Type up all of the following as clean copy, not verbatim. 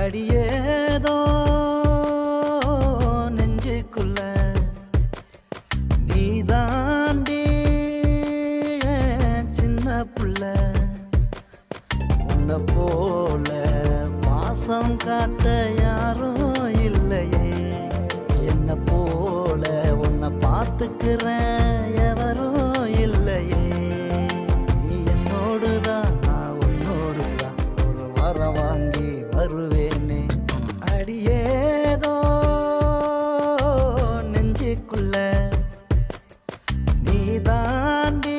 அடியேதோ நெஞ்சுக்குள்ள நீ தாண்டி சின்ன புள்ள உன்னை போல பாசம் காட்ட யாரும் இல்லையே என்ன போல உன்னை பார்த்துக்கிறேன் எவரும் இல்லையே நீ என்னோடுதான் நான் உன்னோடுதான் ஒரு வாரம் வாங்கி வருவேனே அடியேதோ நெஞ்சுக்குள்ள நீ தாண்டி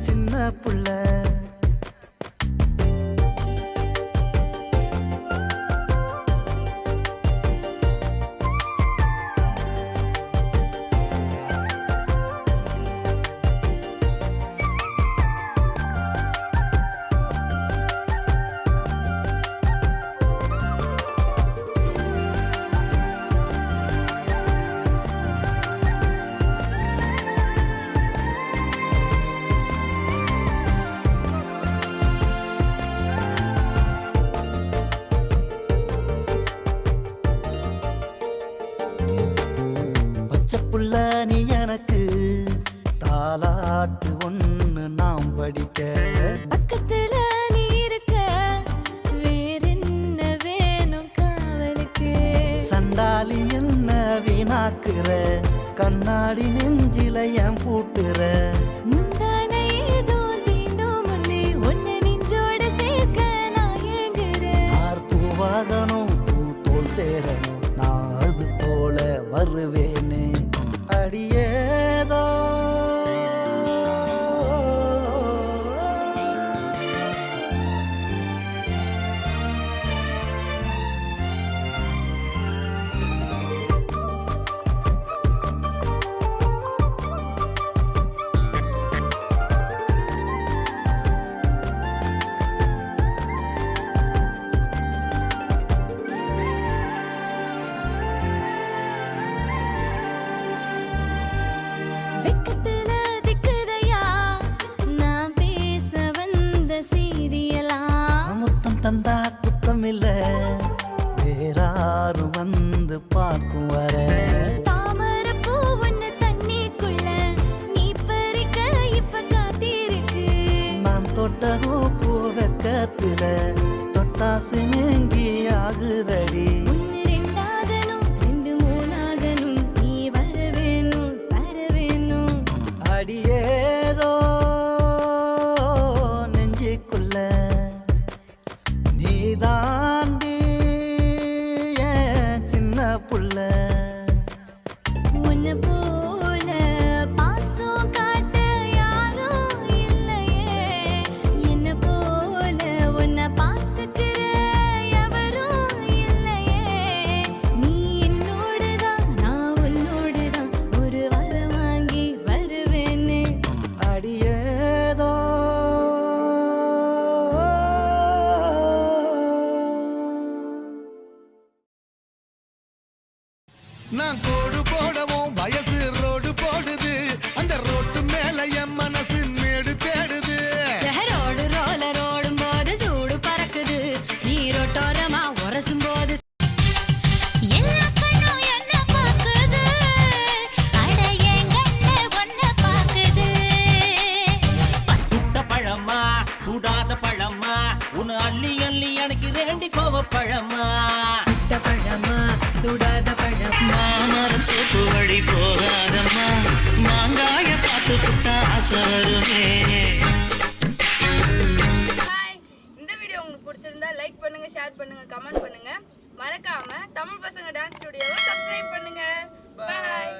சின்ன புள்ள புள்ள நீ எனக்கு தாலாட்டு ஒன்று நாம் படிக்க பக்கத்துல நீ இருக்க வேறென்ன வேணும் காவலுக்கு சண்டாளி என்ன வீணாக்குற கண்ணாடி நெஞ்சில என் பூட்டுற முந்தான ஏதோ தீண்டும் முன்னே உன்னை நெஞ்சோட சேர்க்க நான் ஏங்குறேன் ஆர் பூவாகணும் பூ தோல் சேரணும் நான் அது போல வருவேனே அடியேதோ வெக்கத்துல திக்குதையா நான் பேச வந்த சீரியலாம் முத்தம் தந்தா குத்தம் இல்ல வேறாரும் வந்து பார்க்கும் வர தாமரை பூ ஒண்ணு தண்ணிக்குள்ள நீ பறிக்க இப்ப காத்திருக்கு நான் தொட்டதோ பூ வெக்கத்துல தொட்டாசு நீங்கி ஆகுதடி ஒன்னு ரெண்டாகணும் ரெண்டு மூணாகணும் நீ வர வேணும் தர வேணும் அடியேதோ நெஞ்சுக்குள்ள நீ தாண்டி சின்ன புள்ள உன்னை போல பாசம் காட்ட யாரும் இல்லையே என்ன போல உன்னை பார்த்துக்கிற எவரும் இல்லையே நீ என்னோடுதான் நான் உன்னோடுதான் ஒரு வாரம் வாங்கி வருவேன்னு அடியேதோ நான் கோடு போடவும் வயசு ரோடு போடுது அந்த ரோட்டு மேல என் மனசு மேடு தேடுது ரோடு ரோலர் ஓடும் போது சூடு பறக்குது நீரோட்டோரமா உரசும் போது எல்லா கண்ணும் என்ன பார்க்குது அட என் கண்ணு ஒன்ன பார்க்குது சுட்ட பழமா சுடாத பழமா உன்னை அள்ளி அள்ளி எனக்கு ரெண்டி கோவ பழமா சுட்ட பழமா சுடாத பழமா மாமரம் தோப்பு வழி போகாதம்மா மாங்காய பார்த்து புட்டா ஆசை வருமே. ஹாய், இந்த வீடியோ உங்களுக்கு பிடிச்சிருந்தா லைக் பண்ணுங்க, ஷேர் பண்ணுங்க, கமெண்ட் பண்ணுங்க. மறக்காம தமிழ் பசங்க டான்ஸ் ஸ்டுடியோவை சப்ஸ்கிரைப் பண்ணுங்க. பாய்.